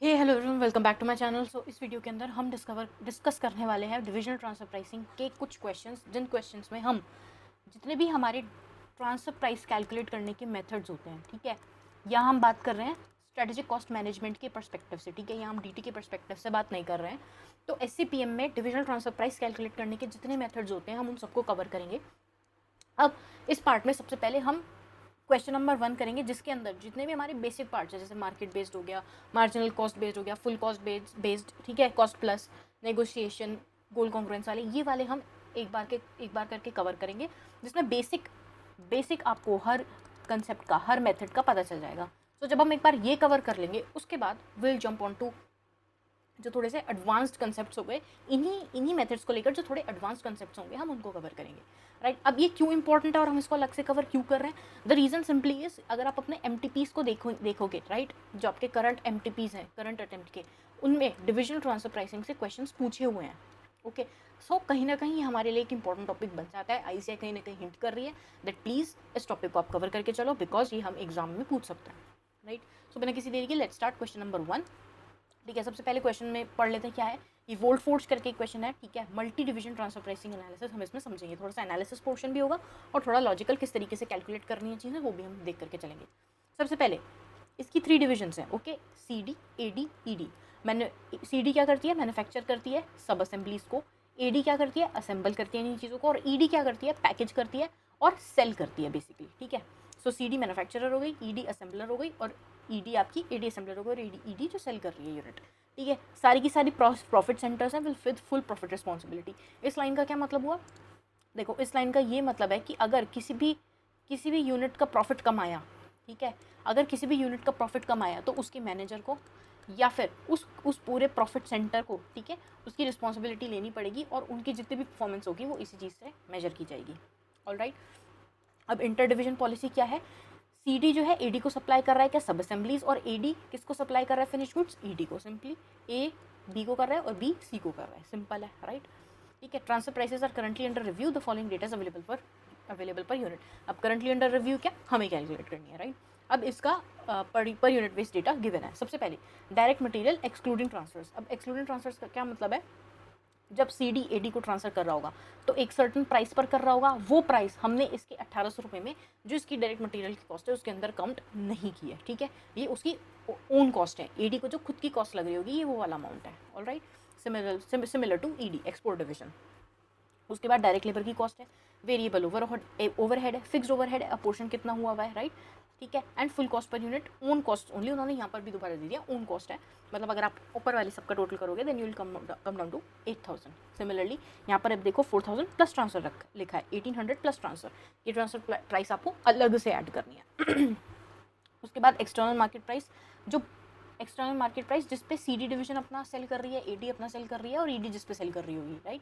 Hello everyone, welcome back to my channel. So इस video के अंदर हम डिस्कस करने वाले हैं डिविजनल ट्रांसफर प्राइसिंग के कुछ क्वेश्चंस, जिन क्वेश्चंस में हम जितने भी हमारे ट्रांसफर प्राइस कैलकुलेट करने के मेथड्स होते हैं, ठीक है, यहाँ हम बात कर रहे हैं स्ट्रेटेजिक कॉस्ट मैनेजमेंट के पर्सपेक्टिव से, ठीक है, यहाँ हम डीटी के पर्सपेक्टिव से बात नहीं कर रहे हैं। तो एससीपीएम में डिविजनल ट्रांसफर प्राइस कैलकुलेट करने के जितने मेथड्स होते हैं हम उन सबको कवर करेंगे। अब इस पार्ट में सबसे पहले हम क्वेश्चन नंबर 1 करेंगे, जिसके अंदर जितने भी हमारे बेसिक पार्ट्स है, जैसे मार्केट बेस्ड हो गया, मार्जिनल कॉस्ट बेस्ड हो गया, फुल कॉस्ट बेस्ड, ठीक है, कॉस्ट प्लस, नेगोशिएशन, गोल कॉन्ग्रुएंस वाले, ये वाले हम एक बार करके कवर करेंगे, जिसमें बेसिक आपको हर कंसेप्ट का, हर मेथड का पता चल जाएगा। तो जब हम एक बार ये कवर कर लेंगे, उसके बाद विल जंप ऑन टू जो थोड़े से एडवांस्ड कंसेप्ट्स हो गए, इन्हीं मेथड्स को लेकर जो थोड़े एडवांस्ड कंसेप्ट्स होंगे हम उनको कवर करेंगे, राइट। अब ये क्यों इंपॉर्टेंट है और हम इसको अलग से कवर क्यों कर रहे हैं? द रीज़न सिंपली इज, अगर आप अपने एम को देखोगे, राइट, जो आपके करंट एम हैं, करंट अटेम्प्ट के, उनमें डिविजनल ट्रांसफर प्राइसिंग से क्वेश्चन पूछे हुए हैं। ओके, सो कहीं ना कहीं हमारे लिए एक इंपॉर्टेंट टॉपिक बन जाता है। आईसीआई कहीं ना कहीं हिंट कर रही है दैट प्लीज़ इस टॉपिक को आप कवर करके चलो, बिकॉज ये हम एग्जाम में पूछ सकते हैं, राइट। सो बिना किसी देरी के लेट्स स्टार्ट क्वेश्चन नंबर 1। ठीक है, सबसे पहले क्वेश्चन में पढ़ लेते हैं क्या है। ये वोल्ट फोर्स करके क्वेश्चन है, ठीक है, multi division transfer pricing analysis हम इसमें समझेंगे, थोड़ा सा एनालिसिस पोर्शन भी होगा और थोड़ा लॉजिकल किस तरीके से कैलकुलेट करनी है चीज़ें वो भी हम देख करके चलेंगे। सबसे पहले इसकी 3 डिविजन्स हैं, okay, C D, A D, E D. मैंने सी डी क्या करती है? मैन्युफैक्चर करती है सब असेंबलीज को। ए डी क्या करती है? असेंबल करती है इन चीज़ों को। और ई डी क्या करती है? पैकेज करती है और सेल करती है बेसिकली, ठीक है। सो सी डी मैन्युफैक्चरर हो गई, ई डी असेंबलर हो गई, और ई डी आपकी ए डी असेंबलर हो गई, और ई डी जो सेल कर रही है यूनिट, ठीक है। सारी की सारी प्रॉफिट सेंटर्स हैं विद फुल प्रॉफिट रिस्पॉन्सिबिलिटी। इस लाइन का क्या मतलब हुआ? देखो, इस लाइन का ये मतलब है कि अगर किसी भी यूनिट का प्रॉफिट कम आया, ठीक है, अगर किसी भी यूनिट का प्रॉफिट कम आया तो उसके मैनेजर को या फिर उस पूरे प्रॉफिट सेंटर को, ठीक है, उसकी रिस्पॉन्सिबिलिटी लेनी पड़ेगी और उनकी जितनी भी परफॉर्मेंस होगी वो इसी चीज़ से मेजर की जाएगी। ऑलराइट, अब इंटर डिवीजन पॉलिसी क्या है? सीडी जो है एडी को सप्लाई कर रहा है क्या? सब असेंबलीज। और एडी किसको सप्लाई कर रहा है? फिनिश गुड्स, ईडी को। सिंपली ए बी को कर रहा है और बी सी को कर रहा है, सिंपल है, राइट। ठीक है, transfer prices are currently under review, the following data is available per unit. अब करंटली अंडर रिव्यू क्या? हमें कैलकुलेट करनी है, राइट। अब इसका per unit based data given है। सबसे पहले डायरेक्ट मटेरियल एक्सक्लूडिंग ट्रांसफर्स। अब एक्सक्लूडिंग ट्रांसफर्स का क्या मतलब है? जब सी डी ए डी को ट्रांसफर कर रहा होगा तो एक सर्टन प्राइस पर कर रहा होगा, वो प्राइस हमने इसके 1800 रुपये में जो इसकी डायरेक्ट मटेरियल की कॉस्ट है उसके अंदर काउंट नहीं की है, ठीक है। ये उसकी ओन कॉस्ट है, ए डी को जो खुद की कॉस्ट लग रही होगी ये वो वाला अमाउंट है। Alright, similar to E D export division. उसके बाद डायरेक्ट लेबर की कॉस्ट है, वेरिएबल ओवरहेड है, फिक्स्ड ओवरहेड है, अपोर्शन कितना हुआ हुआ है, राइट, ठीक है, and full cost per unit, own cost only, उन्होंने यहाँ पर भी दोबारा दे दिया ओन कॉस्ट है, मतलब अगर आप ऊपर वाले सबका टोटल करोगे then you will come down to 8000। Similarly यहाँ पर अब देखो 4000 प्लस ट्रांसफर लिखा है, 1800 प्लस ट्रांसफर, ये ट्रांसफर प्राइस आपको अलग से ऐड करनी है। उसके बाद एक्सटर्नल मार्केट प्राइस, जो एक्सटर्नल मार्केट प्राइस जिस पे सी डी डिवीजन अपना सेल कर रही है, ए डी अपना सेल कर रही है और ई डी जिस पे सेल कर रही होगी, राइट,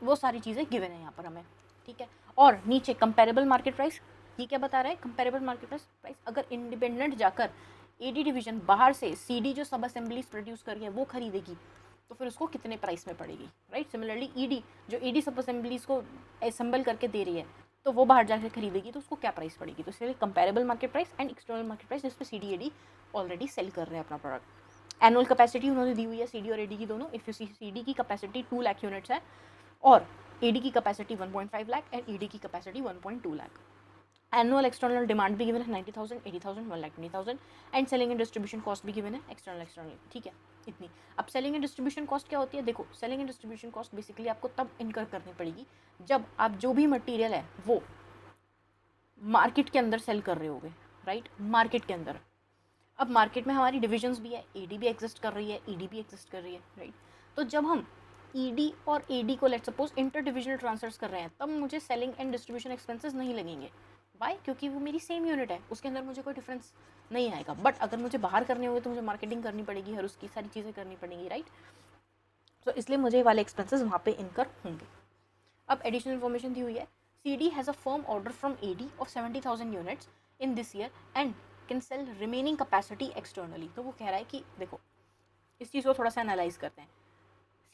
वो सारी चीज़ें गिवन है यहाँ पर हमें, ठीक है। और नीचे कंपेरेबल मार्केट प्राइस, ये क्या बता रहा है? कंपेरेबल मार्केट प्राइस अगर इंडिपेंडेंट जाकर एडी डिवीजन बाहर से सीडी जो सब असेंबलीज प्रोड्यूस कर रही है वो खरीदेगी तो फिर उसको कितने प्राइस में पड़ेगी, राइट। सिमिलरली ईडी जो ईडी सब असेंबलीज को असेंबल करके दे रही है तो वो बाहर जाकर खरीदेगी तो उसको क्या प्राइस पड़ेगी। तो इसलिए comparable market price and external market price जिस पे सी डी एडी ऑलरेडी सेल कर रहे हैं अपना प्रोडक्ट। एनुअल कैपेसिटी उन्होंने दी हुई है सी डी और ए डी की दोनों। इफ़ यू सी डी की कैपेसिटी 2 लाख यूनिट्स है और एडी की कैपेसिटी 1.5 लाख एंड ईडी की capacity 1.2 lakh. Annual external demand भी गिवन है 90,000, 80,000, 1,20,000 and selling and distribution cost भी गिवन है एक्सटर्नल, ठीक है, इतनी। अब सेलिंग एंड डिस्ट्रीब्यूशन कॉस्ट क्या होती है? देखो, selling and distribution cost basically आपको तब इनकर करनी पड़ेगी जब आप जो भी मटेरियल है वो मार्केट के अंदर सेल कर रहे होगे, राइट, मार्केट के अंदर। अब मार्केट में हमारी डिविजन्स भी है, एडी भी एग्जिस्ट कर रही है, ईडी भी एग्जिस्ट कर रही है, राइट। तो जब हम ईडी और एडी को let suppose inter divisional transfers कर रहे हैं तब मुझे सेलिंग एंड डिस्ट्रीब्यूशन एक्सपेंसेस नहीं लगेंगे। वाई? क्योंकि वो मेरी सेम यूनिट है, उसके अंदर मुझे कोई डिफरेंस नहीं आएगा। बट अगर मुझे बाहर करने होंगे तो मुझे मार्केटिंग करनी पड़ेगी और उसकी सारी चीज़ें करनी पड़ेंगी, राइट। तो इसलिए मुझे वाले एक्सपेंसेस वहाँ पे इनकर होंगे। अब एडिशनल इन्फॉर्मेशन दी हुई है, C D has a firm order from A D of 70,000 units in this year and can sell remaining capacity externally. तो वो कह रहा है कि देखो, इस चीज़ को थोड़ा सा एनालाइज करते हैं।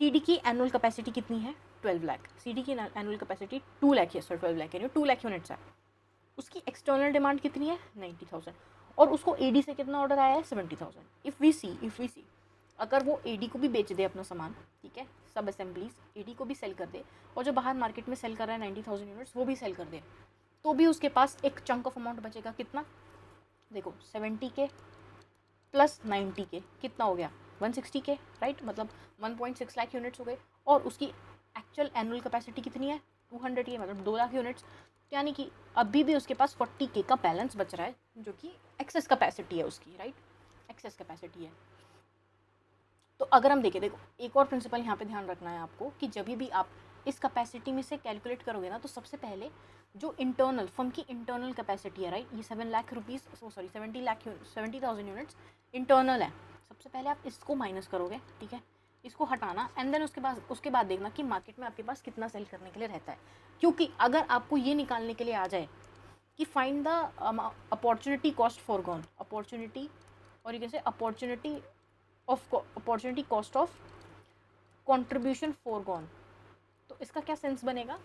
सी डी की एनुअल कैपेसिटी कितनी है? 12 लाख। सी डी की एनुअल कैपेसिटी 2 लाख है, सर 12 लाख यानी 2 लाख यूनिट्स है। उसकी एक्सटर्नल डिमांड कितनी है? 90,000। और उसको एडी से कितना ऑर्डर आया है 70,000। इफ़ वी सी अगर वो एडी को भी बेच दे अपना सामान, ठीक है, सब असेंबलीज एडी को भी सेल कर दे, और जो बाहर मार्केट में सेल कर रहा है 90,000 यूनिट्स वो भी सेल कर दे, तो भी उसके पास एक चंक ऑफ अमाउंट बचेगा। कितना? देखो 70 के प्लस 90 के कितना हो गया 160 के, राइट, मतलब 1.6 लाख यूनिट्स हो गए। और उसकी एक्चुअल एनुअल कैपेसिटी कितनी है 200 के, मतलब 2 लाख यूनिट्स, यानी कि अभी भी उसके पास 40 के का बैलेंस बच रहा है, जो कि एक्सेस कैपेसिटी है उसकी, राइट, एक्सेस कैपेसिटी है। तो अगर हम देखें, देखो एक और प्रिंसिपल यहाँ पे ध्यान रखना है आपको कि जब भी आप इस कैपेसिटी में से कैलकुलेट करोगे ना, तो सबसे पहले जो इंटरनल फर्म की इंटरनल कैपेसिटी है, राइट, ये 7 lakh rupees, sorry 70,000 units internal है। सबसे पहले आप इसको माइनस करोगे, ठीक है, इसको हटाना, एंड देन उसके बाद देखना कि मार्केट में आपके पास कितना सेल करने के लिए रहता है। क्योंकि अगर आपको ये निकालने के लिए आ जाए कि find the opportunity cost foregone, opportunity, और ये कैसे opportunity cost of contribution foregone, तो इसका क्या सेंस बनेगा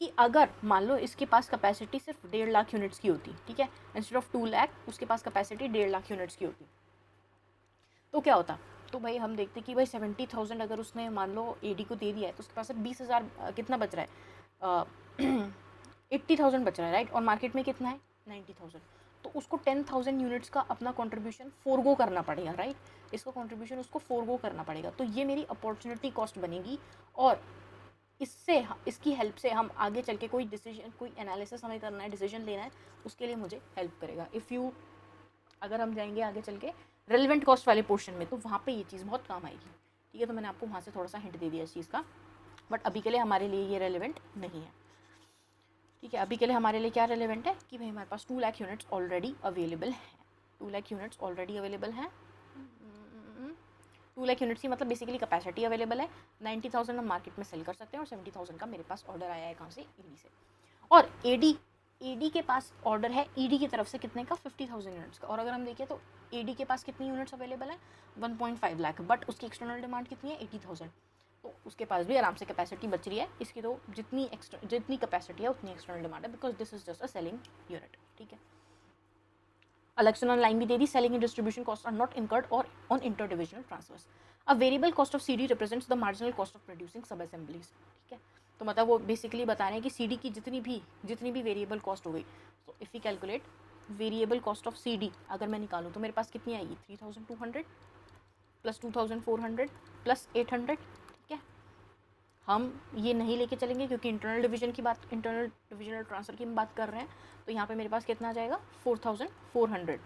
कि अगर मान लो इसके पास कैपेसिटी सिर्फ 1.5 लाख यूनिट्स की होती, ठीक है, इंस्टेड ऑफ 2 लाख उसके पास कैपेसिटी 1.5 लाख यूनिट्स की होती, तो क्या होता? तो भाई हम देखते कि भाई 70,000 अगर उसने मान लो एडी को दे दिया है, तो उसके पास 20,000 कितना बच रहा है 80,000 बच रहा है, राइट, और मार्केट में कितना है 90,000, तो उसको 10,000 यूनिट्स का अपना कंट्रीब्यूशन फोरगो करना पड़ेगा, राइट, इसका कंट्रीब्यूशन उसको फोरगो करना पड़ेगा। तो ये मेरी अपॉर्चुनिटी कॉस्ट बनेगी, और इसकी हेल्प से हम आगे चल के कोई डिसीजन, कोई एनालिसिस हमें करना है, डिसीजन लेना है, उसके लिए मुझे हेल्प करेगा। अगर हम जाएंगे आगे चल के रेलिवेंट कॉस्ट वाले पोर्शन में, तो वहाँ पे ये चीज़ बहुत काम आएगी, ठीक है। तो मैंने आपको वहाँ से थोड़ा सा हिंट दे दिया इस चीज़ का, बट अभी के लिए हमारे लिए ये रेलिवेंट नहीं है, ठीक है। अभी के लिए हमारे लिए क्या रेलिवेंट है कि भाई हमारे पास 2 लाख यूनिट्स ऑलरेडी अवेलेबल हैं, 2 लाख यूनिट्स ऑलरेडी अवेलेबल हैं, 2 लाख यूनिट्स की मतलब बेसिकली कैपेसिटी अवेलेबल है, 90,000 हम मार्केट में सेल कर सकते हैं, और 70,000 का मेरे पास ऑर्डर आया है कहाँ से, ईडी से। और एडी के पास ऑर्डर है ईडी की तरफ से कितने का 50,000 यूनिट्स का। और अगर हम देखें तो एडी के पास कितनी यूनिट्स अवेलेबल है 1.5 लाख, बट उसकी एक्सटर्नल डिमांड कितनी है 80,000, तो उसके पास भी आराम से कैपेसिटी बच रही है। इसकी तो जितनी कैपेसिटी है उतनी एक्सटर्नल डिमांड है, because this is just a selling unit, ठीक है। एक्सटर्नल लाइन भी दे दी, selling and distribution cost are not incurred और on inter divisional transfers. A variable cost of CD represents the marginal cost of producing sub assemblies, ठीक है। तो मतलब वो बेसिकली बता रहे हैं कि सीडी की जितनी भी वेरिएबल कॉस्ट हो गई, तो if you calculate variable cost of CD अगर मैं निकालूँ तो मेरे पास कितनी आएगी 3,200 प्लस 2,400 प्लस 800, ठीक है। हम ये नहीं लेके चलेंगे क्योंकि इंटरनल डिविजनल ट्रांसफर की हम बात कर रहे हैं, तो यहाँ पे मेरे पास कितना आ जाएगा 4,400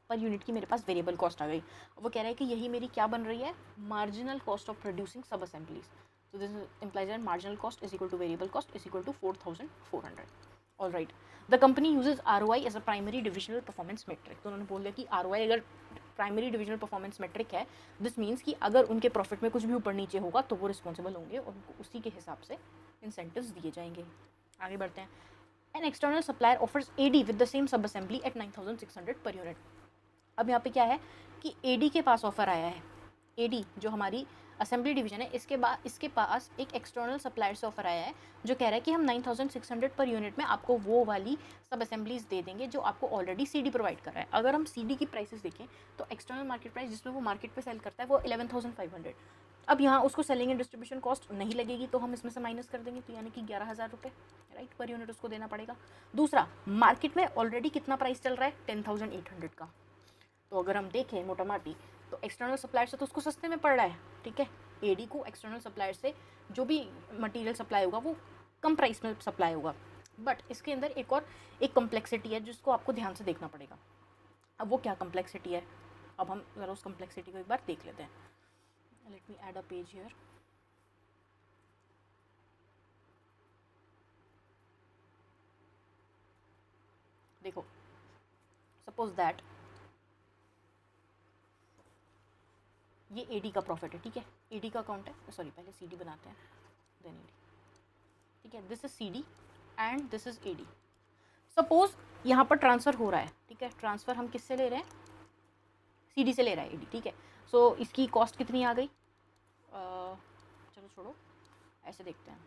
पर यूनिट की मेरे पास वेरिएबल कॉस्ट आ गई। वो कह रहा है कि यही मेरी क्या बन रही है marginal cost of producing sub assemblies. So this implies that marginal cost is equal to variable cost is equal to 4,400. All right. The company uses ROI as a primary divisional performance metric. तो उन्होंने बोल दिया कि ROI अगर primary divisional performance metric है, this means कि अगर उनके प्रॉफिट में कुछ भी ऊपर नीचे होगा तो वो रिस्पॉन्सिबल होंगे और उनको उसी के हिसाब से इंसेंटिव्स दिए जाएंगे। आगे बढ़ते हैं। An external supplier offers AD with the same sub assembly at 9,600 per unit. अब यहाँ पे क्या है कि एडी के पास ऑफर आया है, एडी जो हमारी असेंबली डिवीजन है इसके पास एक एक्सटर्नल सप्लायर से ऑफर आया है जो कह रहा है कि हम 9,600 पर यूनिट में आपको वो वाली सब असेंबलीज दे देंगे जो आपको ऑलरेडी सीडी प्रोवाइड कर रहा है। अगर हम सीडी की प्राइसेस देखें तो एक्सटर्नल मार्केट प्राइस जिसमें वो मार्केट पे सेल करता है वो 11,500। अब यहाँ उसको सेलिंग एंड डिस्ट्रीब्यूशन कॉस्ट नहीं लगेगी तो हम इसमें से माइनस कर देंगे, तो यानी कि 11,000 रुपये, राइट, पर यूनिट उसको देना पड़ेगा। दूसरा, मार्केट में ऑलरेडी कितना प्राइस चल रहा है 10,800 का, तो अगर हम देखें मोटा माटी तो एक्सटर्नल सप्लायर से तो उसको सस्ते में पड़ रहा है, ठीक है। एडी को एक्सटर्नल सप्लायर से जो भी मटेरियल सप्लाई होगा वो कम प्राइस में सप्लाई होगा, बट इसके अंदर एक कॉम्प्लेक्सिटी है जिसको आपको ध्यान से देखना पड़ेगा। अब वो क्या कॉम्प्लेक्सिटी है, अब हम ज़रा उस कॉम्प्लेक्सिटी को एक बार देख लेते हैं। Let me add a page here. देखो, सपोज दैट ये एडी का प्रॉफिट है, ठीक है, एडी का अकाउंट है, सॉरी पहले सीडी बनाते हैं देन एडी, ठीक है। This is CD and this is AD. Suppose यहाँ पर ट्रांसफ़र हो रहा है, ठीक है, ट्रांसफ़र हम किससे ले रहे हैं सीडी से ले रहा है एडी, ठीक है। सो इसकी कॉस्ट कितनी आ गई, चलो छोड़ो ऐसे देखते हैं,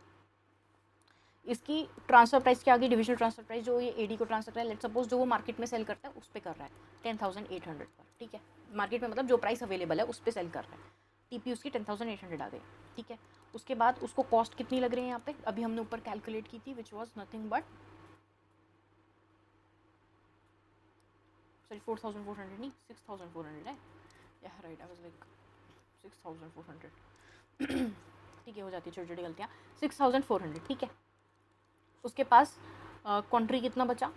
इसकी ट्रांसफर प्राइस क्या आ गई, डिविजनल ट्रांसफर प्राइस जो ये एडी को ट्रांसफर कर रहा है, लेट्स सपोज जो वो मार्केट में सेल करता है उस पर कर रहा है 10,800 पर, ठीक है, मार्केट में मतलब जो प्राइस अवेलेबल है उस पर सेल कर रहा है, टीपी उसकी 10,800 आ गई, ठीक है। उसके बाद उसको कॉस्ट कितनी लग रही है यहाँ पे, अभी हमने ऊपर कैलकुलेट की थी, which was nothing but sorry 4,400 नहीं 6,400 है, या राइट, आई वाज लाइक 6,400 ठीक है, हो जाती है छोटी छोटी गलतियाँ, 6,400, ठीक है। उसके पास कॉन्ट्री कितना बचा,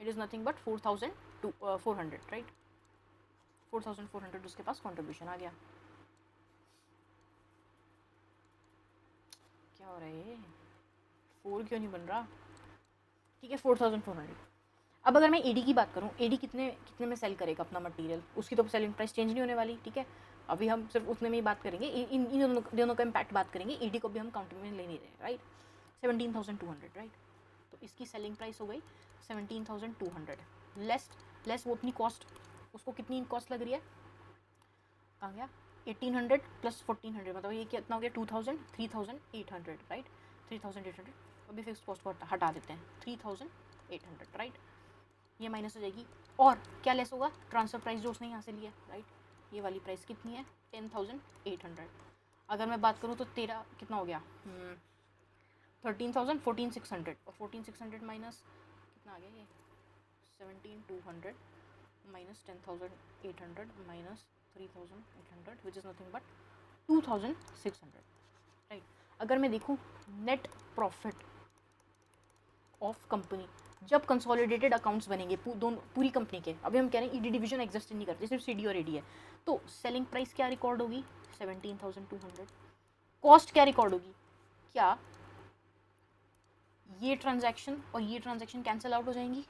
it is nothing but 4,400, right, 4,400 उसके पास कॉन्ट्रीब्यूशन आ गया। क्या हो रहा है ये, 4 क्यों नहीं बन रहा, ठीक है, 4,400। अब अगर मैं एडी की बात करूँ, एडी कितने कितने में सेल करेगा अपना मटेरियल, उसकी तो सेलिंग प्राइस चेंज नहीं होने वाली, ठीक है। अभी हम सिर्फ उतने में ही बात करेंगे, इन दोनों का इम्पैक्ट बात करेंगे, एडी को भी हम काउंटिंग में ले नहीं रहे, राइट, 17,200, राइट। तो इसकी सेलिंग प्राइस हो गई 17,200, लेस वो अपनी कॉस्ट, उसको कितनी कॉस्ट लग रही है, कहाँ गया, 1,800 प्लस 1,400, मतलब ये कितना हो गया 2,000, 3,800, राइट, 3,800। अभी फिक्स कॉस्ट को हटा देते हैं, 3,800, राइट, ये माइनस हो जाएगी, और क्या लेस होगा, ट्रांसफर प्राइस जो उसने यहाँ से लिया, राइट, ये वाली प्राइस कितनी है 10,800। अगर मैं बात करूँ तो तेरा कितना हो गया 13,000, 14,600, और 14,600 माइनस कितना आ गया ये 17,200 minus 10,800 minus 3,800 which is nothing but 2,600, right. अगर मैं देखूँ नेट प्रॉफिट ऑफ कंपनी, जब कंसोलिडेटेड अकाउंट्स बनेंगे पूरी कंपनी के, अभी हम कह रहे हैं ईडी डिवीजन एग्जिस्ट नहीं करते, सिर्फ सीडी और एडी है, तो सेलिंग प्राइस क्या रिकॉर्ड होगी 17,200, कॉस्ट क्या रिकॉर्ड होगी, क्या ये ट्रांजैक्शन और ये ट्रांजैक्शन कैंसिल आउट हो जाएंगी,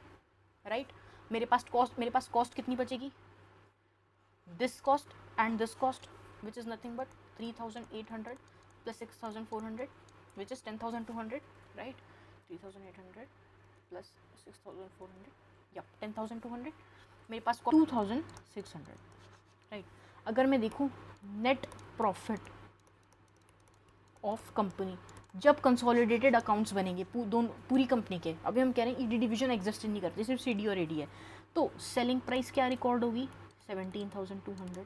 राइट, मेरे पास कॉस्ट कितनी बचेगी, this cost and this cost which is nothing but 3,800 plus 6,400 which is 10,200, right, 3,800 plus 6,400 या 10,200, मेरे पास 2,600, राइट। अगर मैं देखूँ नेट प्रॉफिट ऑफ कंपनी, जब कंसोलिडेटेड अकाउंट्स बनेंगे पूरी कंपनी के, अभी हम कह रहे हैं ईडी डिवीजन एग्जिस्ट नहीं करते, सिर्फ सीडी और एडी है, तो सेलिंग प्राइस क्या रिकॉर्ड होगी 17,200,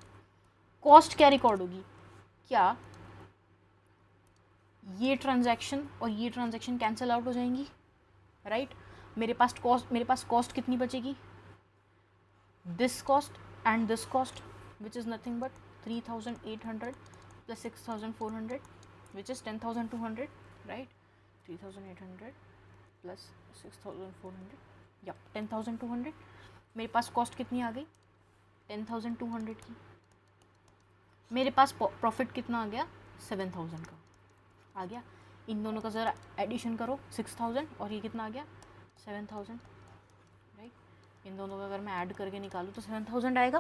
कॉस्ट क्या रिकॉर्ड होगी, क्या ये ट्रांजैक्शन और ये ट्रांजैक्शन कैंसिल आउट हो जाएंगी, राइट, मेरे पास कॉस्ट कितनी बचेगी, this cost and this cost which is nothing but 3,800 plus 6,400 which is 10,200, right, 3,800 plus 6,400 या 10,200, मेरे पास कॉस्ट कितनी आ गई 10,200 की, मेरे पास प्रॉफिट कितना आ गया 7,000 का आ गया, इन दोनों का ज़रा एडिशन करो 6,000 और ये कितना आ गया 7,000, राइट, इन दोनों का अगर मैं ऐड करके निकालूँ तो 7,000 आएगा,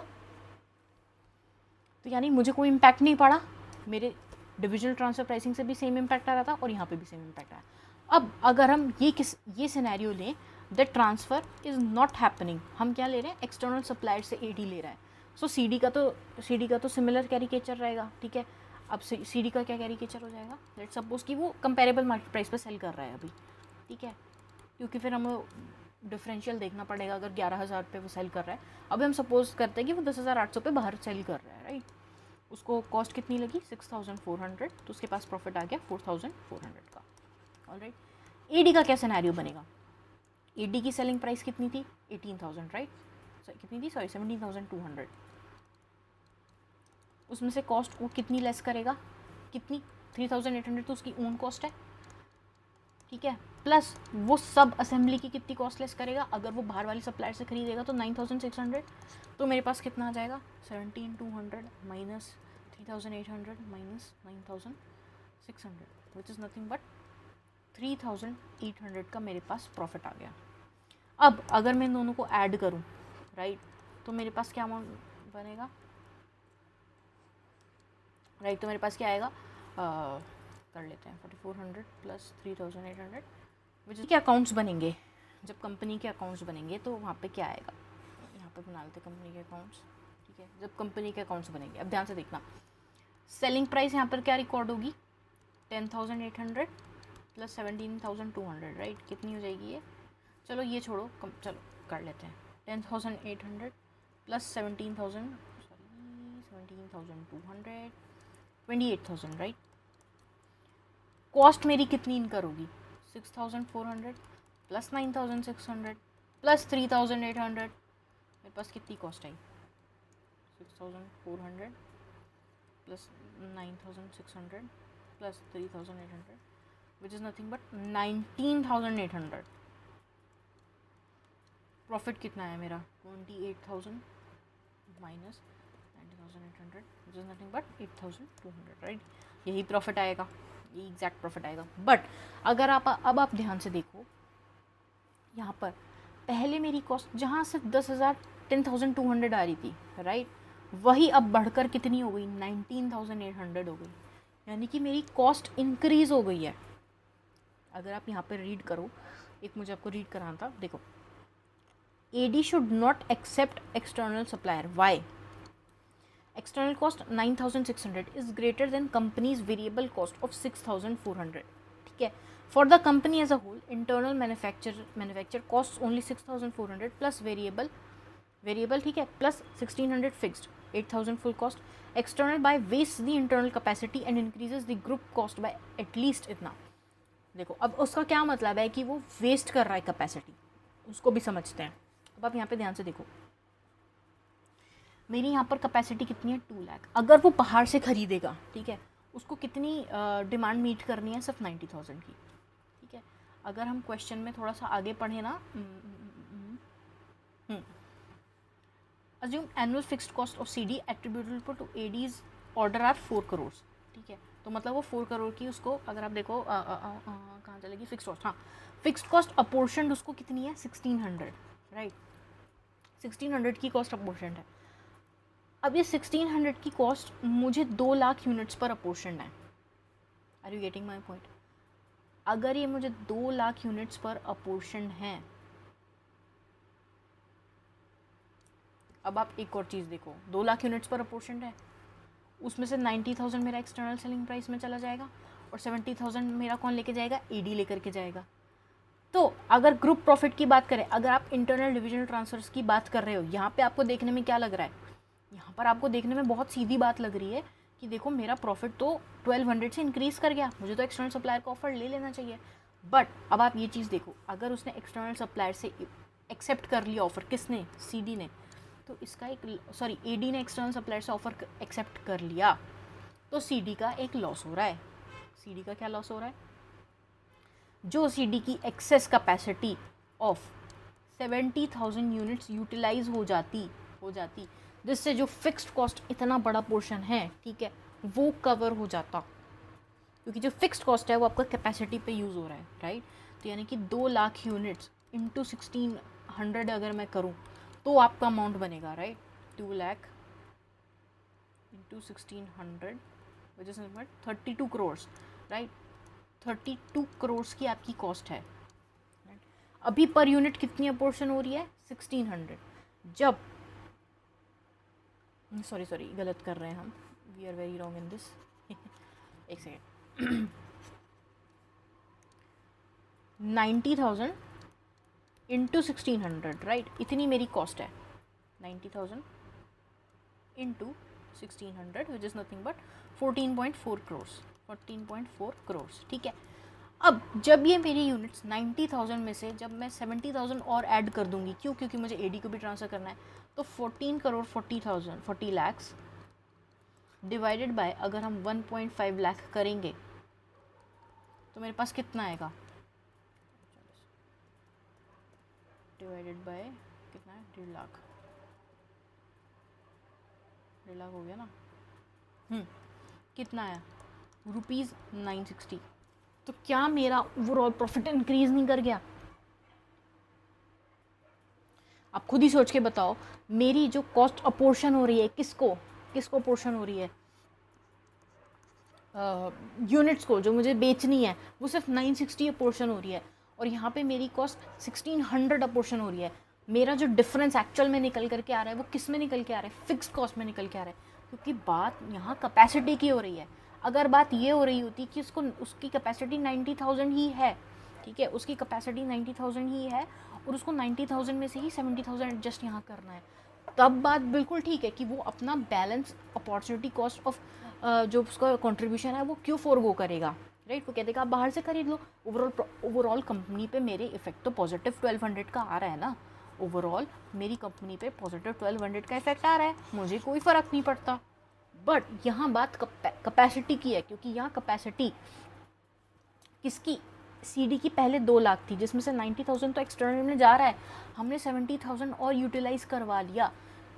तो यानी मुझे कोई इम्पैक्ट नहीं पड़ा, मेरे डिविजनल ट्रांसफर प्राइसिंग से भी सेम इम्पैक्ट आ रहा था और यहाँ पे भी सेम इम्पैक्ट आया। अब अगर हम ये सिनेरियो लें that transfer is not happening, हम क्या ले रहे हैं एक्सटर्नल सप्लायर से एडी ले रहा है, सो सीडी का तो सिमिलर कैरिकेचर रहेगा, ठीक है। अब सीडी का क्या कैरिकेचर हो जाएगा, लेट्स सपोज कि वो कंपेरेबल मार्केट प्राइस पे सेल कर रहा है अभी, ठीक है, क्योंकि फिर हमें डिफरेंशियल देखना पड़ेगा, अगर 11,000 पे वो सेल कर रहा है, अभी हम सपोज करते हैं कि वो 10,800 पे बाहर सेल कर रहा है, राइट, उसको कॉस्ट कितनी लगी 6,400, तो उसके पास प्रॉफिट आ गया 4,400 का, ऑलराइट। एडी का क्या सिनेरियो बनेगा, एडी की सेलिंग प्राइस कितनी थी 18,000, राइट, कितनी थी सॉरी 17,200, उसमें से कॉस्ट वो कितनी लेस करेगा, कितनी 3,800 तो उसकी ओन कॉस्ट है, ठीक है, प्लस वो सब असेंबली की कितनी कॉस्ट लेस करेगा, अगर वो बाहर वाली सप्लायर से खरीदेगा तो 9,600, तो मेरे पास कितना आ जाएगा 17,200 minus 3,800 minus 9,600 which is nothing but 3,800 का मेरे पास प्रॉफिट आ गया। अब अगर मैं इन दोनों को ऐड करूं, राइट, तो मेरे पास क्या अमाउंट बनेगा, राइट, तो मेरे पास क्या आएगा, कर लेते हैं 4,400 प्लस 3,800 विच इज के अकाउंट्स बनेंगे, जब कंपनी के अकाउंट्स बनेंगे तो वहाँ पे क्या आएगा, यहाँ पे बना लेते कंपनी के अकाउंट्स, ठीक है, जब कंपनी के अकाउंट्स बनेंगे, अब ध्यान से देखना, सेलिंग प्राइस यहाँ पर क्या रिकॉर्ड होगी 10,800 प्लस 17,200 राइट, कितनी हो जाएगी ये? चलो ये छोड़ो, चलो कर लेते हैं 10,800 प्लस 17,000 सॉरी 17,200 28,000 राइट। कॉस्ट मेरी कितनी इनकर होगी? 6,400 प्लस 9,600 प्लस 3,800, मेरे पास कितनी cost I? 6,400 plus 9,600 plus 3,800 which is nothing but 19,800। Profit कितना है मेरा? 28,000 minus 19,800 which is nothing but 8,200 right. यही प्रॉफिट आएगा, ये एग्जैक्ट प्रॉफिट आएगा। बट अगर आप ध्यान से देखो, यहाँ पर पहले मेरी कॉस्ट जहाँ से 10,000 10,200 आ रही थी राइट, वही अब बढ़कर कितनी हो गई? 19,800 हो गई, यानी कि मेरी कॉस्ट इंक्रीज हो गई है। अगर आप यहाँ पर रीड करो, एक मुझे आपको रीड कराना था, देखो AD should not accept external supplier. Why? External cost 9,600 is greater than company's variable cost of 6,400. ठीक है, for the company as a whole, internal manufacture costs only 6,400 plus variable ठीक है, plus 1,600 fixed, 8,000 full cost. External buy wastes the internal capacity and increases the group cost by at least इतना। देखो अब उसका क्या मतलब है कि वो वेस्ट कर रहा है कैपेसिटी, उसको भी समझते हैं। अब आप यहाँ पे ध्यान से देखो, मेरी यहाँ पर कैपेसिटी कितनी है? 2 लाख। अगर वो बाहर से खरीदेगा ठीक है, उसको कितनी डिमांड मीट करनी है? सिर्फ 90,000 की। ठीक है, अगर हम क्वेश्चन में थोड़ा सा आगे पढ़े ना, assume annual fixed cost of CD attributable to AD's order are 4 crore. ठीक है, तो मतलब वो 4 करोड़ की उसको, अगर आप देखो कहाँ चलेगी फिक्स्ड कॉस्ट, हाँ फिक्स्ड कॉस्ट अपोर्शनड उसको कितनी है? 1,600 राइट, 1,600 की कॉस्ट अपोर्शनड है। अब ये 1,600 की कॉस्ट मुझे 2 लाख यूनिट्स पर अपोर्शनड है। Are you getting my point? अगर ये मुझे 2 लाख यूनिट्स पर अपोर्शनड है, अब आप एक और चीज़ देखो, 2 लाख यूनिट्स पर अपोर्शनड है, उसमें से 90,000 मेरा एक्सटर्नल सेलिंग प्राइस में चला जाएगा और 70,000 मेरा कौन लेके जाएगा? AD लेकर के जाएगा। तो अगर ग्रुप प्रॉफिट की बात करें, अगर आप इंटरनल डिविजनल ट्रांसफर्स की बात कर रहे हो, यहाँ पे आपको देखने में क्या लग रहा है? यहाँ पर आपको देखने में बहुत सीधी बात लग रही है कि देखो मेरा प्रॉफिट तो 1200 से इंक्रीज़ कर गया, मुझे तो एक्सटर्नल सप्लायर का ऑफर ले लेना चाहिए। बट अब आप ये चीज़ देखो, अगर उसने एक्सटर्नल सप्लायर से एक्सेप्ट कर लिया ऑफर, किसने? CD ने, तो इसका एक सॉरी AD ने एक्सटर्नल सप्लायर से ऑफर एक्सेप्ट कर लिया, तो CD का एक लॉस हो रहा है। CD का क्या लॉस हो रहा है? जो CD की excess capacity of 70,000 units utilise हो जाती जिससे जो फिक्स्ड कॉस्ट इतना बड़ा पोर्शन है ठीक है, वो कवर हो जाता, क्योंकि जो फिक्स्ड कॉस्ट है वो आपका कैपेसिटी पे यूज़ हो रहा है राइट। तो यानी कि 2 लाख यूनिट्स इंटू 1,600 अगर मैं करूँ तो आपका अमाउंट बनेगा right, 2 lakh into 1,600 which is 32 crore right, 32 crore की आपकी कॉस्ट है। अभी पर यूनिट कितनी अपोर्शन हो रही है? 1,600। जब सॉरी गलत कर रहे हैं हम, we are very wrong in this. एक सेकेंड, 90,000 इंटू 1,600 राइट, इतनी मेरी कॉस्ट है। 90,000 into 1,600 which is nothing but 14.4 crore, 14.4 crore ठीक है। अब जब ये मेरी यूनिट्स 90,000 में से जब मैं 70,000 और ऐड कर दूंगी, क्यों? क्योंकि मुझे AD को भी ट्रांसफ़र करना है, तो 14 करोड़ 40 लाख्स डिवाइडेड बाय, अगर हम 1.5 लाख करेंगे तो मेरे पास कितना आएगा? डिवाइडेड बाय कितना है? 1.5 लाख, 1.5 लाख हो गया ना। कितना आया? ₹960। तो क्या मेरा ओवरऑल प्रॉफिट इंक्रीज नहीं कर गया? आप खुद ही सोच के बताओ, मेरी जो कॉस्ट अपोर्शन हो रही है, किसको अपोर्शन हो रही है? यूनिट्स को, जो मुझे बेचनी है, वो सिर्फ 960 अपोर्शन हो रही है, और यहाँ पे मेरी कॉस्ट 1,600 अपोर्शन हो रही है। मेरा जो डिफरेंस एक्चुअल में निकल करके आ रहा है वो किस में निकल के आ रहा है? फिक्स्ड कॉस्ट में निकल के आ रहा है, क्योंकि बात यहाँ कैपेसिटी की हो रही है। अगर बात ये हो रही होती कि उसकी कैपेसिटी 90,000 ही है, ठीक है, उसकी कैपेसिटी 90,000 ही है और उसको 90,000 में से ही 70,000 एडजस्ट यहाँ करना है, तब बात बिल्कुल ठीक है कि वो अपना बैलेंस अपॉर्चुनिटी कॉस्ट ऑफ जो उसका कंट्रीब्यूशन है वो क्यों फोरगो करेगा, राइट। वो कह देगा आप बाहर से खरीद लो, ओवरऑल कंपनी पे मेरे इफेक्ट तो पॉजिटिव 1200 का आ रहा है ना, ओवरऑल मेरी कंपनी पे पॉजिटिव 1200 का इफेक्ट आ रहा है, मुझे कोई फ़र्क नहीं पड़ता। बट यहाँ बात कैपेसिटी की है, क्योंकि यहाँ कैपेसिटी किसकी, सीडी की पहले 2 लाख थी, जिसमें से 90,000 तो एक्सटर्नल में जा रहा है, हमने 70,000 और यूटिलाइज़ करवा लिया,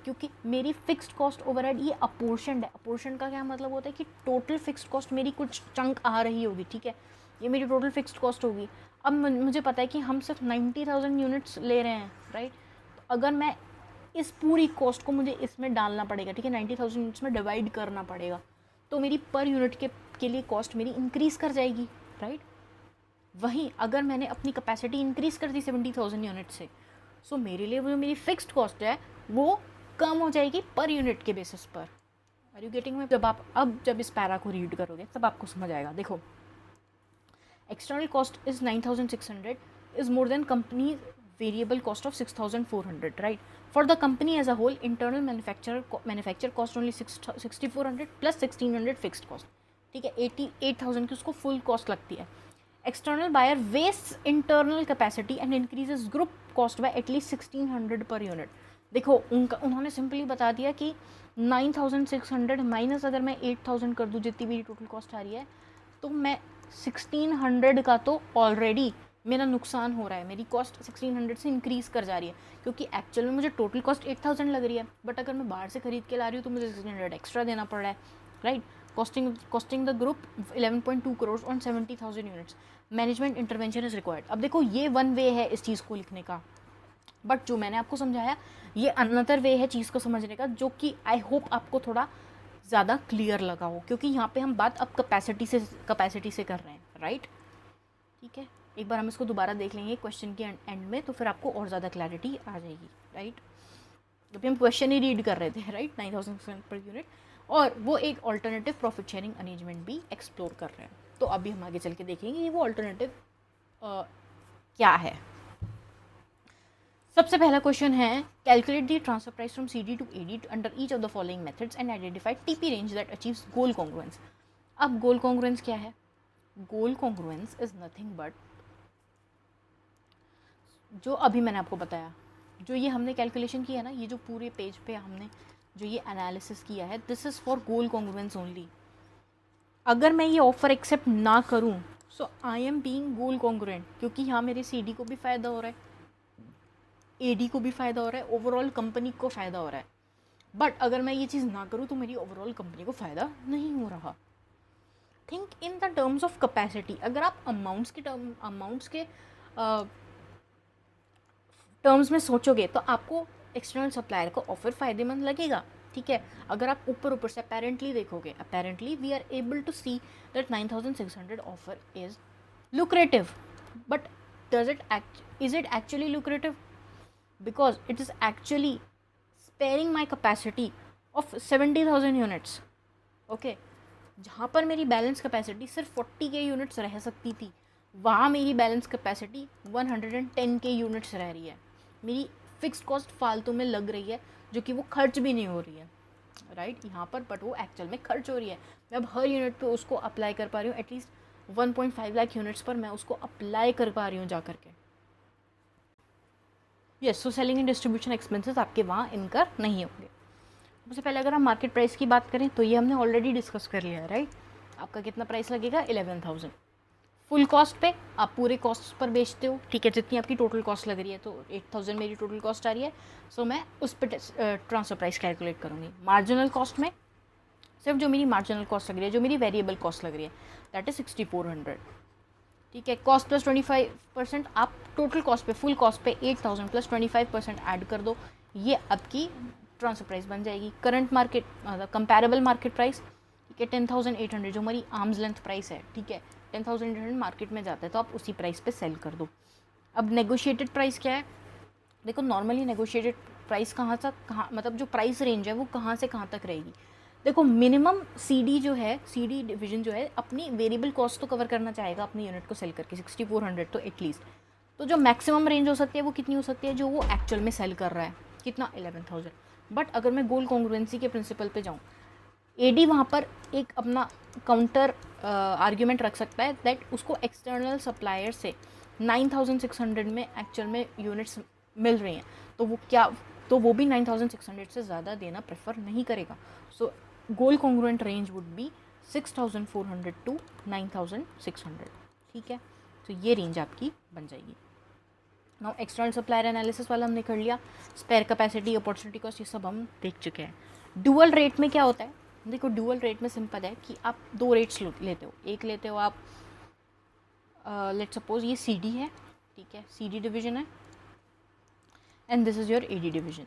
क्योंकि मेरी फिक्स्ड कॉस्ट ओवरहेड ये अपोर्शनड है। अपोर्शन का क्या मतलब होता है कि टोटल फिक्स्ड कॉस्ट मेरी कुछ चंक आ रही होगी, ठीक है, ये मेरी टोटल फिक्स्ड कॉस्ट होगी। अब मुझे पता है कि हम सिर्फ 90,000 यूनिट्स ले रहे हैं, राइट। तो अगर मैं इस पूरी कॉस्ट को मुझे इसमें डालना पड़ेगा, ठीक है, 90,000 यूनिट्स में डिवाइड करना पड़ेगा, तो मेरी पर यूनिट के लिए कॉस्ट मेरी इंक्रीज़ कर जाएगी, राइट। वहीं अगर मैंने अपनी कैपेसिटी इंक्रीज़ कर दी 70,000 यूनिट से, सो मेरे लिए वो जो मेरी फिक्स्ड कॉस्ट है वो कम हो जाएगी पर यूनिट के बेसिस पर। आर यू गेटिंग में? जब इस पैरा को रीड करोगे तब आपको समझ आएगा। देखो, external cost is 9,600 is more than company variable cost of 6,400, right. For the company as a whole internal manufacture cost only 6,400 plus 1,600 fixed cost, ठीक है, 88,000 की उसको फुल कॉस्ट लगती है। External buyer wastes internal capacity and increases group cost by at least 1,600 per unit. देखो उन्होंने simply बता दिया कि 9,600 माइनस अगर मैं 8,000 कर दूँ, जितनी मेरी टोटल कॉस्ट आ रही है, तो मैं 1,600 का तो ऑलरेडी मेरा नुकसान हो रहा है, मेरी कॉस्ट 1,600 से इंक्रीज़ कर जा रही है, क्योंकि एक्चुअल में मुझे टोटल कॉस्ट 8,000 लग रही है, बट अगर मैं बाहर से खरीद के ला रही हूँ तो मुझे 1,600 एक्स्ट्रा देना पड़ रहा है, right. Costing the group 11.2 crore on 70,000 units. Management intervention is required. अब देखो ये वन वे है इस चीज़ को लिखने का, बट जो मैंने आपको समझाया ये अनदर वे है चीज़ को समझने का, जो कि आई होप आपको थोड़ा ज़्यादा क्लियर लगा हो, क्योंकि यहाँ पे हम बात अब कैपेसिटी से कर रहे हैं, राइट। ठीक है, एक बार हम इसको दोबारा देख लेंगे क्वेश्चन के एंड में, तो फिर आपको और ज़्यादा क्लैरिटी आ जाएगी, राइट। अभी हम क्वेश्चन ही रीड कर रहे थे, राइट, 9,000 पर यूनिट, और वो एक ऑल्टरनेटिव प्रॉफिट शेयरिंग अरेंजमेंट भी एक्सप्लोर कर रहे हैं। तो अभी हम आगे चल के देखेंगे ये वो ऑल्टरनेटिव क्या है। सबसे पहला क्वेश्चन है, calculate the transfer price from CD to AD under each of the following methods and identify TP range that achieves goal congruence. अब गोल कॉन्ग्रुएंस क्या है? Goal congruence is nothing but, जो अभी मैंने आपको बताया, जो ये हमने कैलकुलेशन किया ना, ये जो पूरे पेज पे हमने जो ये एनालिसिस किया है, this is for goal congruence only. अगर मैं ये ऑफर एक्सेप्ट ना करूँ, so I am being goal congruent, क्योंकि यहाँ मेरे सीडी को भी फ़ायदा हो रहा है, एडी को भी फ़ायदा हो रहा है, ओवरऑल कंपनी को फ़ायदा हो रहा है। बट अगर मैं ये चीज़ ना करूँ तो मेरी ओवरऑल कंपनी को फ़ायदा नहीं हो रहा। Think in the terms of capacity. अगर आप अमाउंट्स के टर्म्स में सोचोगे तो आपको एक्सटर्नल सप्लायर का ऑफर फ़ायदेमंद लगेगा, ठीक है। अगर आप ऊपर से अपेरेंटली देखोगे, apparently we are able to see that 9,600 offer is lucrative, but is it actually lucrative? Because it is actually sparing my capacity of 70,000 units, okay। जहाँ पर मेरी बैलेंस कैपेसिटी सिर्फ 40K यूनिट्स रह सकती थी, वहाँ मेरी बैलेंस कैपेसिटी 110K यूनिट्स रह रही है। मेरी फिक्स्ड कॉस्ट फालतू में लग रही है, जो कि वो खर्च भी नहीं हो रही है, राइट, यहाँ पर, बट वो एक्चुअल में खर्च हो रही है। मैं अब हर यूनिट पे उसको अप्लाई कर पा रही हूँ, एटलीस्ट 1.5 लाख यूनिट्स पर मैं उसको अप्लाई कर पा रही हूँ जा करके। Yes, so selling and distribution expenses आपके वहाँ इनकर नहीं होंगे। सबसे पहले अगर हम मार्केट प्राइस की बात करें तो ये हमने ऑलरेडी डिस्कस कर लिया है, राइट। आपका कितना प्राइस लगेगा? 11,000। फुल कॉस्ट पे आप पूरे कॉस्ट पर बेचते हो, ठीक है, जितनी आपकी टोटल कॉस्ट लग रही है, तो 8,000 मेरी टोटल कॉस्ट आ रही है, सो मैं उस पर ट्रांसफर प्राइस कैलकुलेट करूँगी। मार्जिनल कॉस्ट में सिर्फ जो मेरी मार्जिनल कॉस्ट लग रही है, जो मेरी वेरिएबल कॉस्ट लग रही है, दैट इज़ 6,400, ठीक है। कॉस्ट प्लस 25%, आप टोटल कॉस्ट पे, फुल कॉस्ट पे 8,000 प्लस 25% ऐड कर दो, ये आपकी ट्रांसफर प्राइस बन जाएगी। करंट मार्केट मतलब कंपैरेबल मार्केट प्राइस, ठीक है, 10,800 जो हमारी आर्म्स लेंथ प्राइस है, ठीक है, 10,800 मार्केट में जाता है, तो आप उसी प्राइस पे सेल कर दो। अब नेगोशिएटेड प्राइस क्या है? देखो, नॉर्मली नेगोशिएटेड प्राइस कहाँ मतलब जो प्राइस रेंज है वो कहाँ से कहाँ तक रहेगी। देखो मिनिमम सीडी जो है, सीडी डिवीजन जो है अपनी वेरिएबल कॉस्ट तो कवर करना चाहेगा अपनी यूनिट को सेल करके 6400 तो एटलीस्ट। तो जो मैक्सिमम रेंज हो सकती है वो कितनी हो सकती है, जो वो एक्चुअल में सेल कर रहा है, कितना 11,000। बट अगर मैं गोल कॉन्ग्रुएंसी के प्रिंसिपल पे जाऊँ, एडी वहाँ पर एक अपना काउंटर आर्ग्यूमेंट रख सकता है दैट उसको एक्सटर्नल सप्लायर से 9,600 में एक्चुअल में यूनिट्स मिल रही हैं, तो वो भी 9,600 से ज़्यादा देना प्रेफर नहीं करेगा। So goal congruent range would be 6,400 to 9,600, ठीक है। तो ये रेंज आपकी बन जाएगी। नाउ एक्सटर्नल सप्लायर एनालिसिस वाला हमने कर लिया, स्पेयर कैपेसिटी, अपॉर्चुनिटी कॉस्ट, ये सब हम देख चुके हैं। डुअल रेट में क्या होता है, देखो डुअल रेट में सिंपल है कि आप दो रेट्स लेते हो। एक लेते हो आप लेट सपोज ये सीडी है, ठीक है, सीडी डिवीजन है, and this is your AD division.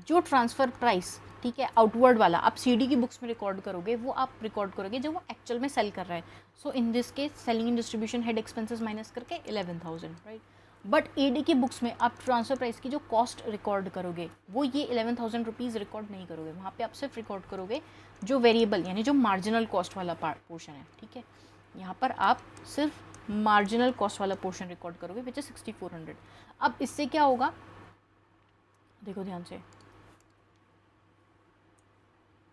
जो ट्रांसफ़र प्राइस, ठीक है, आउटवर्ड वाला आप सीडी की बुक्स में रिकॉर्ड करोगे, वो आप रिकॉर्ड करोगे जब वो एक्चुअल में सेल कर रहा है। So in this case selling and distribution head expenses minus करके 11,000, राइट। बट एडी की बुक्स में आप ट्रांसफ़र प्राइस की जो कॉस्ट रिकॉर्ड करोगे वो ये 11,000 रुपीज़ रिकॉर्ड नहीं करोगे, वहाँ पे आप सिर्फ रिकॉर्ड करोगे जो वेरिएबल यानी जो मार्जिनल कॉस्ट वाला पोर्शन है, ठीक है। यहाँ पर आप सिर्फ मार्जिनल कॉस्ट वाला पोर्शन रिकॉर्ड करोगे विच इज 6,400। अब इससे क्या होगा, देखो ध्यान से,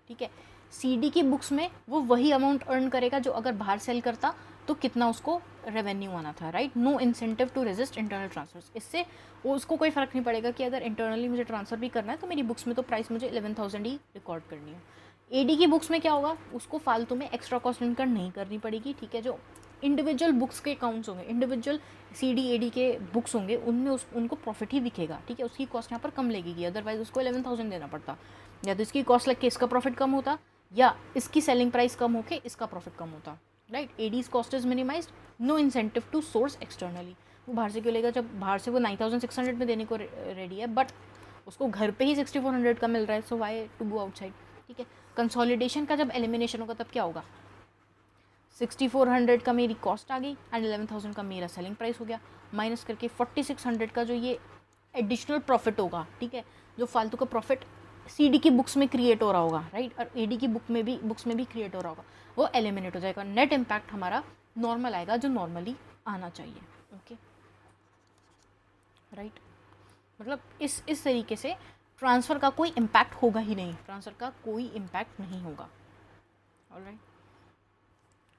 ठीक है, सीडी की बुक्स में वो वही अमाउंट अर्न करेगा जो अगर बाहर सेल करता तो कितना उसको रेवेन्यू आना था, right. No incentive to resist internal transfers. इससे वो उसको कोई फ़र्क नहीं पड़ेगा कि अगर इंटरनली मुझे ट्रांसफ़र भी करना है तो मेरी बुक्स में तो प्राइस मुझे 11,000 ही रिकॉर्ड करनी है। एडी की बुक्स में क्या होगा, उसको फालतू में एक्स्ट्रा कॉस्ट इनकर नहीं करनी पड़ेगी, ठीक है। जो इंडिविजुअल बुक्स के अकाउंट्स होंगे, इंडिविजुअल सीडी एडी के बुक्स होंगे, उनमें उनको प्रॉफिट ही दिखेगा, ठीक है। उसकी कॉस्ट यहाँ पर कम लगेगी, अदरवाइज उसको 11,000 देना पड़ता। या तो इसकी कॉस्ट लग के इसका प्रॉफिट कम होता, या इसकी सेलिंग प्राइस कम होके इसका प्रॉफिट कम होता, right. AD's cost is minimised, no incentive to source externally. वो बाहर से क्यों लेगा जब बाहर से वो 9,600 में देने को रेडी है, बट उसको घर पे ही 6,400 का मिल रहा है, सो वाई टू गो आउटसाइड, ठीक है। कंसोलिडेशन का जब एलिमिनेशन होगा तब क्या होगा, 6,400 का मेरी कॉस्ट आ गई एंड 11,000 का मेरा सेलिंग प्राइस हो गया, माइनस करके 4,600 का जो ये एडिशनल प्रॉफिट होगा, ठीक है, जो फालतू का प्रॉफिट सीडी की बुक्स में क्रिएट हो रहा होगा, राइट, और एडी की बुक्स में भी क्रिएट हो रहा होगा, वो एलिमिनेट हो जाएगा। नेट इम्पैक्ट हमारा नॉर्मल आएगा जो नॉर्मली आना चाहिए, ओके, राइट। मतलब इस तरीके से ट्रांसफ़र का कोई इम्पैक्ट होगा ही नहीं, ट्रांसफ़र का कोई इम्पैक्ट नहीं होगा, ऑलराइट।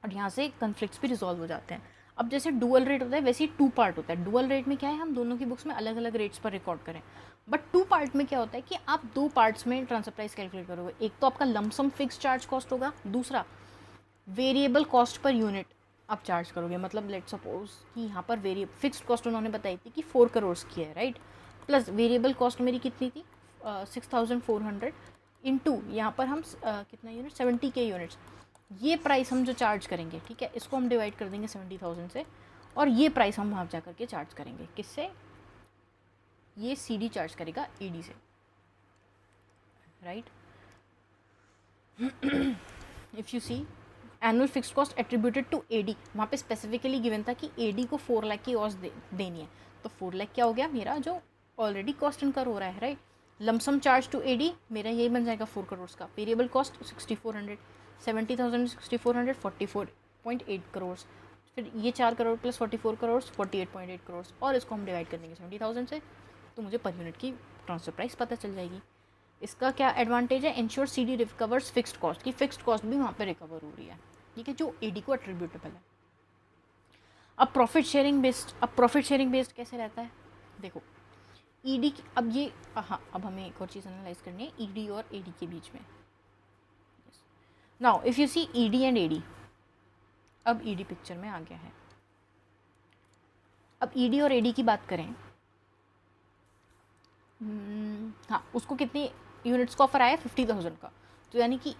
और यहाँ से कन्फ्लिक्ट्स भी रिजॉल्व हो जाते हैं। अब जैसे डुअल रेट होता है वैसे ही टू पार्ट होता है। डुअल रेट में क्या है, हम दोनों की बुक्स में अलग अलग रेट्स पर रिकॉर्ड करें, बट टू पार्ट में क्या होता है कि आप दो पार्ट्स में ट्रांसफर प्राइस कैलकुलेट करोगे। एक तो आपका लमसम फिक्स चार्ज कॉस्ट होगा, दूसरा वेरिएबल कॉस्ट पर यूनिट आप चार्ज करोगे। मतलब लेट सपोज कि यहाँ पर फिक्स्ड कॉस्ट उन्होंने बताई थी कि 4 करोड़ की है, राइट, प्लस वेरिएबल कॉस्ट मेरी कितनी थी 6,400 इंटू यहाँ पर हम कितना यूनिट 70K यूनिट्स, ये प्राइस हम जो चार्ज करेंगे, ठीक है, इसको हम डिवाइड कर देंगे 70,000 से, और ये प्राइस हम वहाँ जा करके चार्ज करेंगे किससे, ये सीडी चार्ज करेगा एडी से, right. If you see annual fixed cost attributed to AD, वहाँ पे स्पेसिफिकली गिवन था कि एडी को 4 लाख की कॉस्ट देनी है, तो 4 लाख क्या हो गया मेरा जो ऑलरेडी कॉस्ट इनकर हो रहा है, right. Lump sum charge to AD मेरा यही बन जाएगा 4 करोड़ का। वेरिएबल कॉस्ट 6,400, 70,000 6,400 44.8 करोड़, फिर ये 4 करोड़ प्लस 44 करोड़ 48.8 करोड़, और इसको हम डिवाइड कर देंगे 70,000 से, तो मुझे पर यूनिट की ट्रांसफर प्राइस पता चल जाएगी। इसका क्या एडवांटेज है, ensure CD recovers fixed cost, की फिक्स्ड कॉस्ट भी वहाँ पे रिकवर हो रही है, ठीक है, जो एडी को एट्रीब्यूटेबल है। अब प्रॉफिट शेयरिंग बेस्ड कैसे रहता है, देखो ईडी अब ये अब हमें एक और चीज़ एनालाइज करनी है ईडी और एडी के बीच में। Now if you see ED and AD, अब ईडी पिक्चर में आ गया है। अब ईडी और एडी की बात करें, हाँ, उसको कितनी यूनिट्स का ऑफर आया 50,000 का, तो यानी कि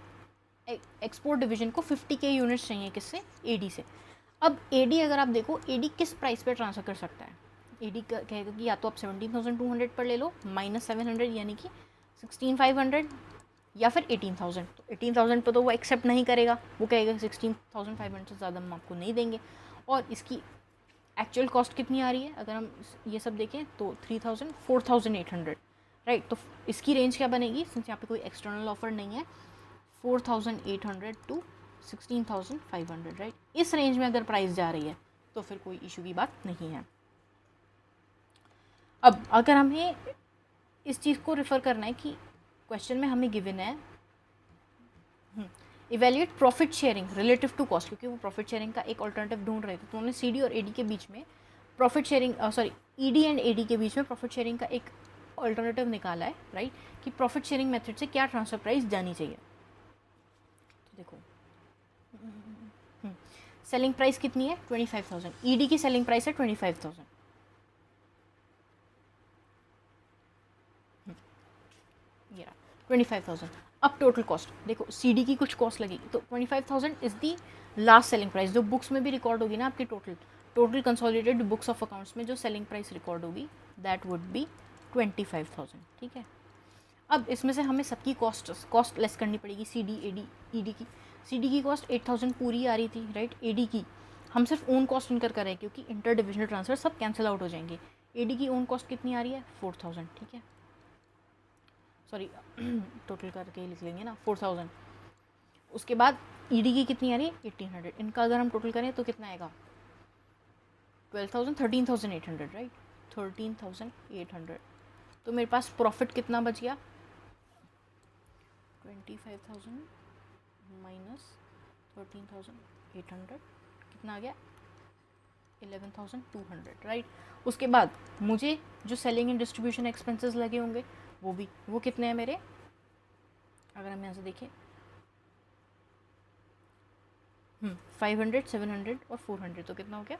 एक्सपोर्ट डिवीजन को 50K यूनिट्स चाहिए किससे, एडी से। अब एडी अगर आप देखो एडी किस प्राइस पे ट्रांसफ़र कर सकता है, एडी कहेगा कि या तो आप 17,200 पर ले लो माइनस 700 यानी कि 16,500, या फिर 18,000। तो 18,000 पर तो वो एक्सेप्ट नहीं करेगा, वो कहेगा 16,500 से ज़्यादा हम आपको नहीं देंगे। और इसकी एक्चुअल कॉस्ट कितनी आ रही है अगर हम ये सब देखें तो 4,800, राइट। तो इसकी रेंज क्या बनेगी, सिंस यहाँ पे कोई एक्सटर्नल ऑफर नहीं है, 4,800 टू 16,500, राइट। इस रेंज में अगर प्राइस जा रही है तो फिर कोई इशू की बात नहीं है। अब अगर हमें इस चीज़ को रेफ़र करना है कि क्वेश्चन में हमें गिवन है evaluate profit sharing relative to cost, क्योंकि वो प्रॉफिट शेयरिंग का एक ऑल्टरनेटिव ढूंढ रहे थे, तो उन्होंने CD और AD के बीच में profit sharing ED and AD के बीच में प्रॉफिट शेयरिंग का एक ऑल्टरनेटिव निकाला है, राइट, कि प्रॉफिट शेयरिंग मेथड से क्या ट्रांसफर प्राइस जानी चाहिए। तो देखो सेलिंग प्राइस कितनी है 25,000, ED की सेलिंग प्राइस है 25,000, ये 25,000। अब टोटल कॉस्ट देखो, CD की कुछ कॉस्ट लगेगी, तो 25,000 is the last selling price, जो बुक्स में भी रिकॉर्ड होगी ना आपकी total consolidated books of accounts में जो सेलिंग प्राइस रिकॉर्ड होगी दैट वुड बी 25,000, ठीक है। अब इसमें से हमें सबकी कॉस्ट लेस करनी पड़ेगी, CD AD ED की। CD की कॉस्ट 8,000 पूरी आ रही थी, राइट। AD की हम सिर्फ ओन कॉस्ट इनकर कर रहे हैं क्योंकि इंटर डिविजनल ट्रांसफर सब कैंसिल आउट हो जाएंगे। AD की ओन कॉस्ट कितनी आ रही है 4,000, ठीक है, सॉरी टोटल करके ही लिख लेंगे ना 4,000। उसके बाद ED की कितनी आ रही है 1,800, इनका अगर हम टोटल करें तो कितना आएगा 12,000 13,800, राइट, 13,800। तो मेरे पास प्रॉफिट कितना बच गया 25,000 माइनस 13,800 कितना आ गया 11,200, राइट। उसके बाद मुझे जो सेलिंग एंड डिस्ट्रीब्यूशन एक्सपेंसेस लगे होंगे वो कितने हैं मेरे, अगर हम यहाँ से देखें 500 700 और 400, तो कितना हो गया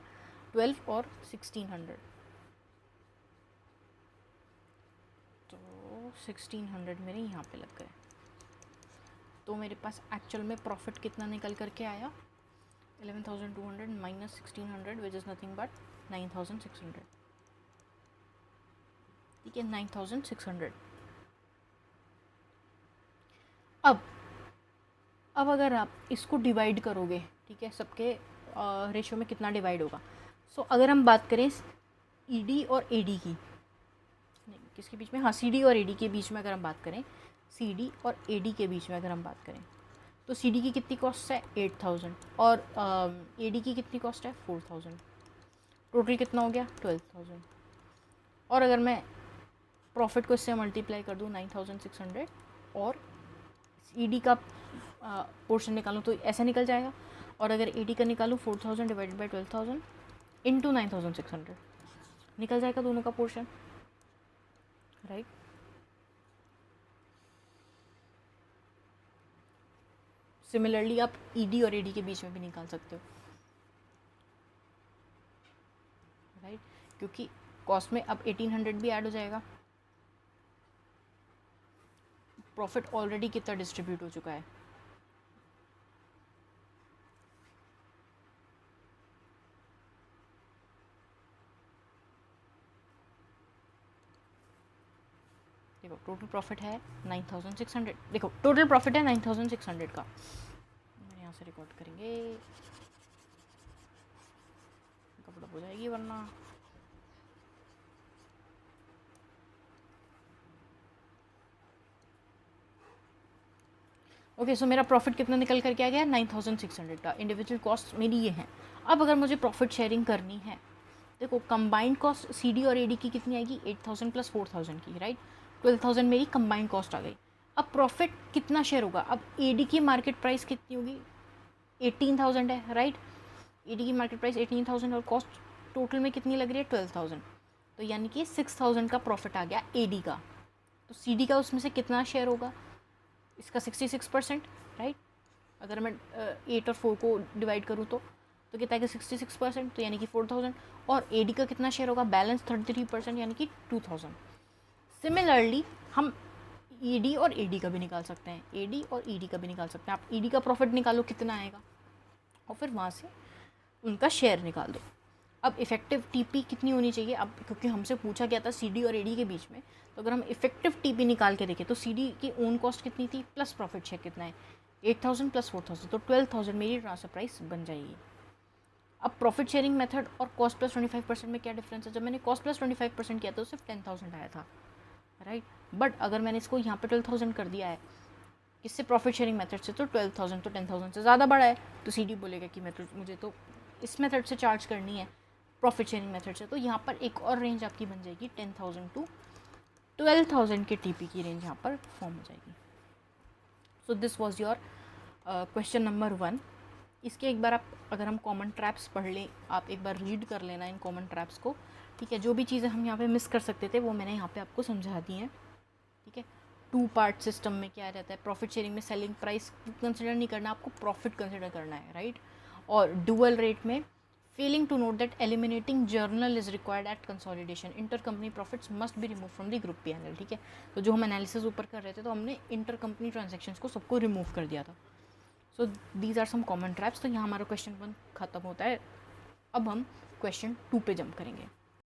12 और 1,600, तो 1,600 मेरे यहाँ पे लग गए। तो मेरे पास एक्चुअल में प्रॉफिट कितना निकल करके आया 11,200 minus 1,600 which is nothing but 9,600, ठीक है 9,600। अब अगर आप इसको डिवाइड करोगे, ठीक है, सबके रेशियो में कितना डिवाइड होगा। सो अगर हम बात करें ED और AD की, नहीं किसके बीच में, हाँ CD और AD के बीच में अगर हम बात करें, CD और AD के बीच में अगर हम बात करें, तो CD की कितनी कॉस्ट है 8,000 और AD की कितनी कॉस्ट है 4,000, टोटल कितना हो गया 12,000। और अगर मैं प्रॉफिट को इससे मल्टीप्लाई कर दूँ 9,600 और ED का पोर्शन निकालूँ तो ऐसा निकल जाएगा, और अगर AD का निकालूँ 4,000 डिवाइडेड बाई 12,000 इंटू 9,600 निकल जाएगा दोनों का पोर्शन, राइट। सिमिलरली आप ED और AD के बीच में भी निकाल सकते हो, राइट, क्योंकि कॉस्ट में अब 1,800 भी ऐड हो जाएगा। प्रॉफिट ऑलरेडी कितना डिस्ट्रीब्यूट हो चुका है, देखो टोटल प्रॉफिट है 9,600, देखो टोटल प्रॉफिट है 9,600 का, यहाँ से रिकॉर्ड करेंगे, कपड़ा हो जाएगी वरना। ओके सो मेरा प्रॉफिट कितना निकल करके आ गया 9,600 का, इंडिविजुअल कॉस्ट मेरी ये है। अब अगर मुझे प्रॉफिट शेयरिंग करनी है, देखो कंबाइंड कॉस्ट CD और AD की कितनी आएगी 8,000 प्लस 4,000 की, राइट, 12,000 मेरी कंबाइंड कॉस्ट आ गई। अब प्रॉफिट कितना शेयर होगा, अब AD की मार्केट प्राइस कितनी होगी 18,000 है, राइट, AD की मार्केट प्राइस 18,000 और कॉस्ट टोटल में कितनी लग रही है 12,000, तो यानी कि 6,000 का प्रॉफिट आ गया AD का। तो CD का उसमें से कितना शेयर होगा, इसका 66%, राइट। अगर मैं 8 और 4 को डिवाइड करूँ तो कितना है 66%, तो यानी कि 4,000, और AD का कितना शेयर होगा बैलेंस 33% यानी कि 2,000। सिमिलरली हम ED और AD का भी निकाल सकते हैं, AD और ED का भी निकाल सकते हैं। आप ED का प्रॉफिट निकालो कितना आएगा और फिर वहाँ से उनका शेयर निकाल दो। अब इफेक्टिव TP कितनी होनी चाहिए, अब क्योंकि हमसे पूछा गया था CD और AD के बीच में, तो अगर हम इफेक्टिव TP निकाल के देखें तो CD की ओन कॉस्ट कितनी थी प्लस प्रॉफिट शेयर कितना है 8,000 प्लस 4,000, तो 12,000 मेरी ट्रांसफर प्राइस बन जाएगी। अब प्रॉफिट शेयरिंग मेथड और कॉस्ट प्लस 25% में क्या डिफरेंस है, जब मैंने कॉस्ट प्लस 25% किया तो सिर्फ 10,000 आया था, राइट, बट अगर मैंने इसको यहाँ पे 12,000 कर दिया है किससे, प्रॉफिट शेयरिंग मेथड से, तो 12,000 तो 10,000 से ज़्यादा बड़ा है, तो सीडी बोलेगा कि मैं तो मुझे तो इस मेथड से चार्ज करनी है, प्रॉफिट शेयरिंग मेथड से। तो यहाँ पर एक और रेंज आपकी बन जाएगी 10,000 टू 12,000 के टीपी की रेंज यहाँ पर फॉर्म हो जाएगी। So this was your question number 1। इसके एक बार आप, अगर हम कॉमन ट्रैप्स पढ़ लें, आप एक बार रीड कर लेना इन कॉमन ट्रैप्स को, ठीक है। जो भी चीज़ें हम यहाँ पे मिस कर सकते थे वो मैंने यहाँ पे आपको समझा दी हैं, ठीक है। 2 पार्ट सिस्टम में क्या रहता है, प्रॉफिट शेयरिंग में सेलिंग प्राइस कंसिडर नहीं करना, आपको प्रॉफिट कंसिडर करना है, राइट। और डुअल रेट में failing to note that eliminating journal is required at consolidation, inter company profits must be remove from the group P&L, ठीक है। तो जो हम एनालिसिस ऊपर कर रहे थे तो हमने इंटर कंपनी ट्रांजेक्शन्स को सबको रिमूव कर दिया था। So these are some common traps. तो यहाँ हमारा क्वेश्चन 1 खत्म होता है। अब हम क्वेश्चन 2 पे जंप करेंगे।